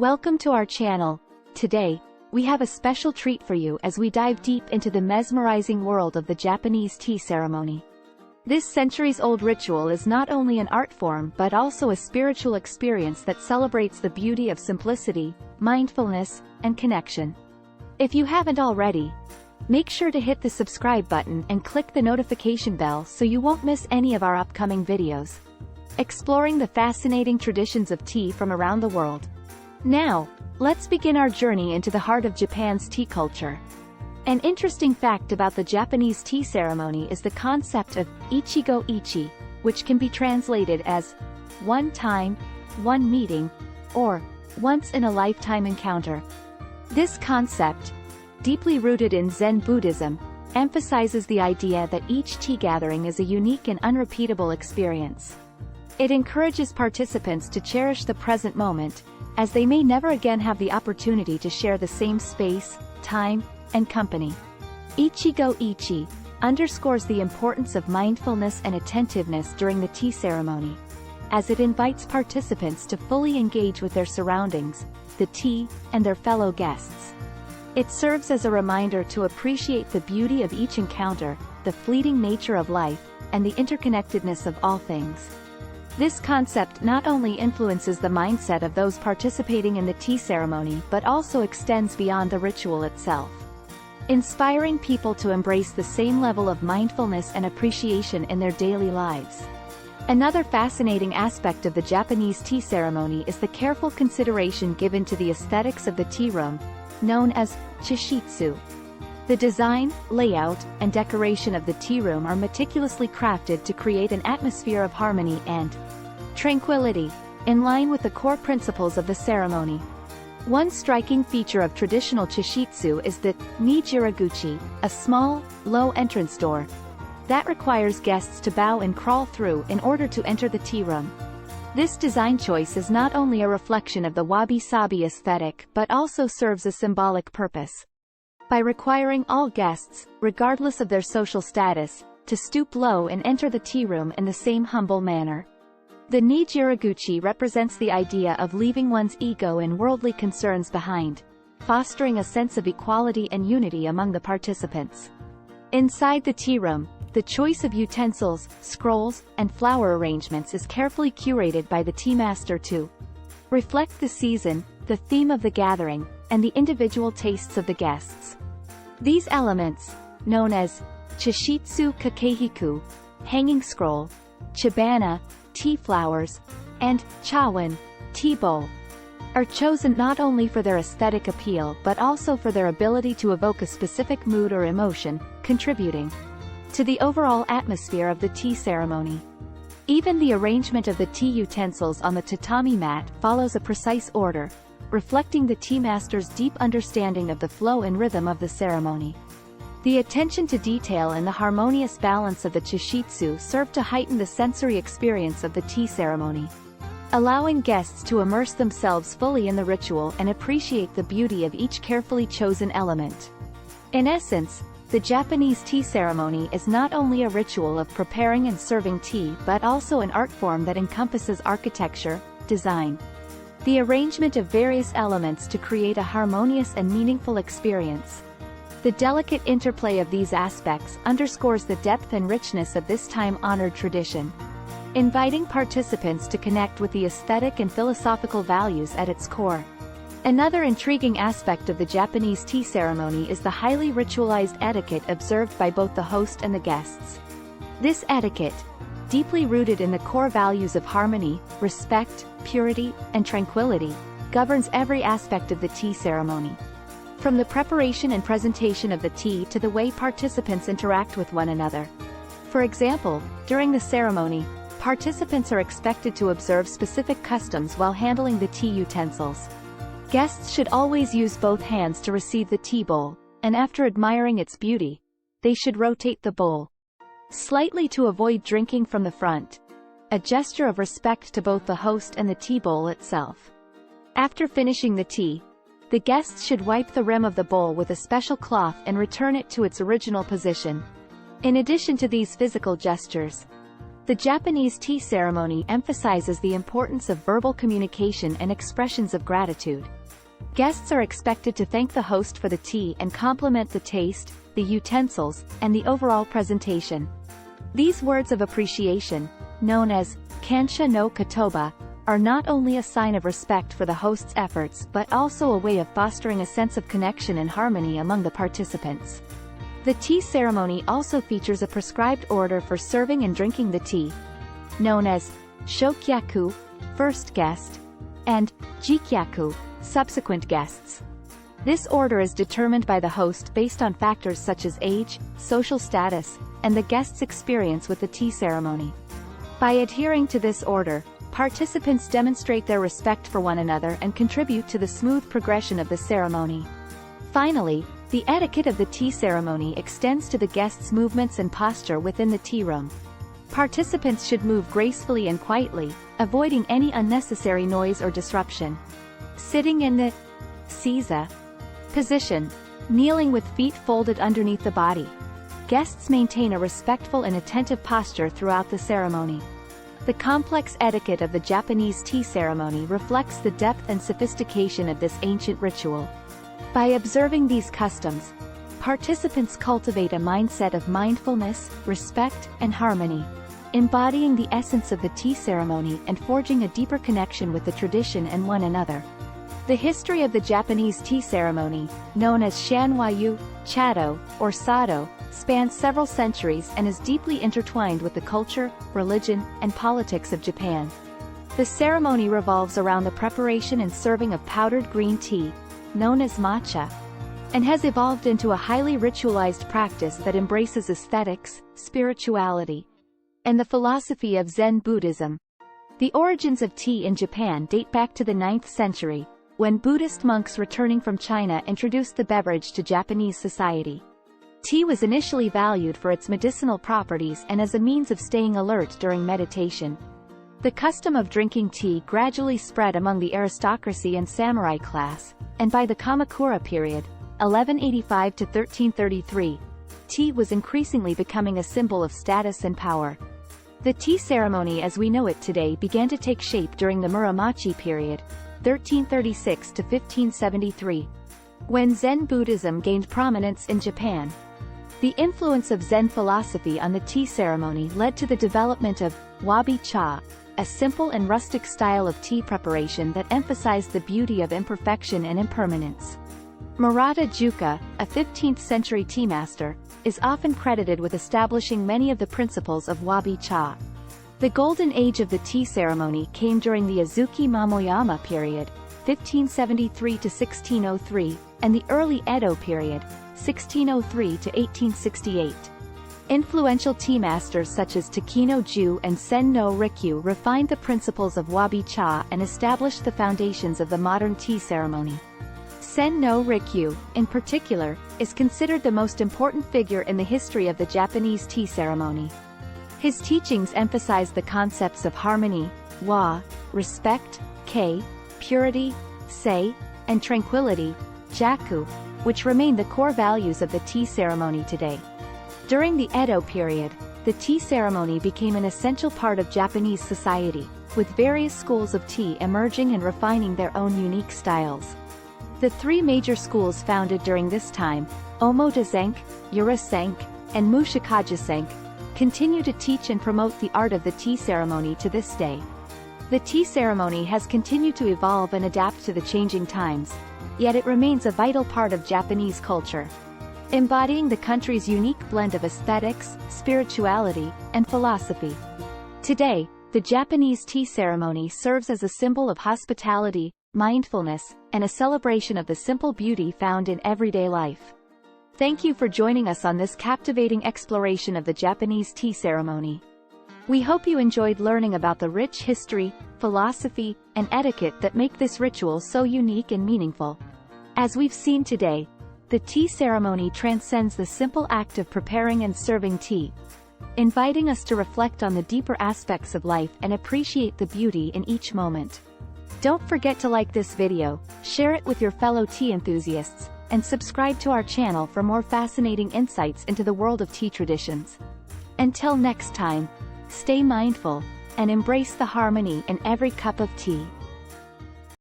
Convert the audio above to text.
Welcome to our channel. Today, we have a special treat for you as we dive deep into the mesmerizing world of the Japanese tea ceremony. This centuries-old ritual is not only an art form but also a spiritual experience that celebrates the beauty of simplicity, mindfulness, and connection. If you haven't already, make sure to hit the subscribe button and click the notification bell so you won't miss any of our upcoming videos, exploring the fascinating traditions of tea from around the world. Now, let's begin our journey into the heart of Japan's tea culture. An interesting fact about the Japanese tea ceremony is the concept of ichigo ichi, which can be translated as one time, one meeting, or once-in-a-lifetime encounter. This concept, deeply rooted in Zen Buddhism, emphasizes the idea that each tea gathering is a unique and unrepeatable experience. It encourages participants to cherish the present moment, as they may never again have the opportunity to share the same space, time, and company. Ichigo ichi underscores the importance of mindfulness and attentiveness during the tea ceremony, as it invites participants to fully engage with their surroundings, the tea, and their fellow guests. It serves as a reminder to appreciate the beauty of each encounter, the fleeting nature of life, and the interconnectedness of all things. This concept not only influences the mindset of those participating in the tea ceremony but also extends beyond the ritual itself, inspiring people to embrace the same level of mindfulness and appreciation in their daily lives. Another fascinating aspect of the Japanese tea ceremony is the careful consideration given to the aesthetics of the tea room, known as chishitsu. The design, layout, and decoration of the tea room are meticulously crafted to create an atmosphere of harmony and tranquility, in line with the core principles of the ceremony. One striking feature of traditional chishitsu is the nijiraguchi, a small, low entrance door that requires guests to bow and crawl through in order to enter the tea room. This design choice is not only a reflection of the wabi-sabi aesthetic but also serves a symbolic purpose, by requiring all guests, regardless of their social status, to stoop low and enter the tea room in the same humble manner. The nijiraguchi represents the idea of leaving one's ego and worldly concerns behind, fostering a sense of equality and unity among the participants. Inside the tea room, the choice of utensils, scrolls, and flower arrangements is carefully curated by the tea master to reflect the season, the theme of the gathering, and the individual tastes of the guests. These elements, known as chishitsu kakehiku, hanging scroll, chibana, tea flowers, and chawan, tea bowl, are chosen not only for their aesthetic appeal but also for their ability to evoke a specific mood or emotion, contributing to the overall atmosphere of the tea ceremony. Even the arrangement of the tea utensils on the tatami mat follows a precise order, reflecting the tea master's deep understanding of the flow and rhythm of the ceremony. The attention to detail and the harmonious balance of the chishitsu serve to heighten the sensory experience of the tea ceremony, allowing guests to immerse themselves fully in the ritual and appreciate the beauty of each carefully chosen element. In essence, the Japanese tea ceremony is not only a ritual of preparing and serving tea but also an art form that encompasses architecture, design, the arrangement of various elements to create a harmonious and meaningful experience. The delicate interplay of these aspects underscores the depth and richness of this time-honored tradition, inviting participants to connect with the aesthetic and philosophical values at its core. Another intriguing aspect of the Japanese tea ceremony is the highly ritualized etiquette observed by both the host and the guests. This etiquette, deeply rooted in the core values of harmony, respect, purity, and tranquility, governs every aspect of the tea ceremony. From the preparation and presentation of the tea to the way participants interact with one another. For example, during the ceremony, participants are expected to observe specific customs while handling the tea utensils. Guests should always use both hands to receive the tea bowl, and after admiring its beauty, they should rotate the bowl slightly to avoid drinking from the front, a gesture of respect to both the host and the tea bowl itself. After finishing the tea, the guests should wipe the rim of the bowl with a special cloth and return it to its original position. In addition to these physical gestures, The Japanese tea ceremony emphasizes the importance of verbal communication and expressions of gratitude. Guests are expected to thank the host for the tea and compliment the taste, the utensils, and the overall presentation. These words of appreciation, known as kansha no kotoba, are not only a sign of respect for the host's efforts but also a way of fostering a sense of connection and harmony among the participants. The tea ceremony also features a prescribed order for serving and drinking the tea, known as shokyaku, first guest, and jikyaku, subsequent guests. This order is determined by the host based on factors such as age, social status, and the guest's experience with the tea ceremony. By adhering to this order, participants demonstrate their respect for one another and contribute to the smooth progression of the ceremony. Finally, the etiquette of the tea ceremony extends to the guests' movements and posture within the tea room. Participants should move gracefully and quietly, avoiding any unnecessary noise or disruption. Sitting in the seiza position, kneeling with feet folded underneath the body. Guests maintain a respectful and attentive posture throughout the ceremony. The complex etiquette of the Japanese tea ceremony reflects the depth and sophistication of this ancient ritual. By observing these customs, participants cultivate a mindset of mindfulness, respect, and harmony, embodying the essence of the tea ceremony and forging a deeper connection with the tradition and one another. The history of the Japanese tea ceremony, known as Shanwayu, Chado, or Sado, spans several centuries and is deeply intertwined with the culture, religion, and politics of Japan. The ceremony revolves around the preparation and serving of powdered green tea, known as matcha, and has evolved into a highly ritualized practice that embraces aesthetics, spirituality, and the philosophy of Zen Buddhism. The origins of tea in Japan date back to the 9th century, when Buddhist monks returning from China introduced the beverage to Japanese society. Tea was initially valued for its medicinal properties and as a means of staying alert during meditation. The custom of drinking tea gradually spread among the aristocracy and samurai class, and by the Kamakura period, 1185 to 1333, tea was increasingly becoming a symbol of status and power. The tea ceremony as we know it today began to take shape during the Muromachi period, 1336 to 1573, when Zen Buddhism gained prominence in Japan. The influence of Zen philosophy on the tea ceremony led to the development of wabi-cha, a simple and rustic style of tea preparation that emphasized the beauty of imperfection and impermanence. Murata Juka, a 15th-century tea master, is often credited with establishing many of the principles of wabi-cha. The golden age of the tea ceremony came during the Azuki Momoyama period, 1573 to 1603, and the early Edo period, 1603 to 1868. Influential tea masters such as Takino Ju and Sen no Rikyu refined the principles of wabi-cha and established the foundations of the modern tea ceremony. Sen no Rikyu, in particular, is considered the most important figure in the history of the Japanese tea ceremony. His teachings emphasize the concepts of harmony, wa, respect, kei, purity, sei, and tranquility, jaku, which remain the core values of the tea ceremony today. During the Edo period, the tea ceremony became an essential part of Japanese society, with various schools of tea emerging and refining their own unique styles. The three major schools founded during this time, Omodazenki, Urasenki, and Mushikaja-senki, continue to teach and promote the art of the tea ceremony to this day. The tea ceremony has continued to evolve and adapt to the changing times, yet it remains a vital part of Japanese culture, embodying the country's unique blend of aesthetics, spirituality, and philosophy. Today, the Japanese tea ceremony serves as a symbol of hospitality, mindfulness, and a celebration of the simple beauty found in everyday life. Thank you for joining us on this captivating exploration of the Japanese tea ceremony. We hope you enjoyed learning about the rich history, philosophy, and etiquette that make this ritual so unique and meaningful. As we've seen today, the tea ceremony transcends the simple act of preparing and serving tea, inviting us to reflect on the deeper aspects of life and appreciate the beauty in each moment. Don't forget to like this video, share it with your fellow tea enthusiasts, and subscribe to our channel for more fascinating insights into the world of tea traditions. Until next time, Stay mindful, and embrace the harmony in every cup of tea.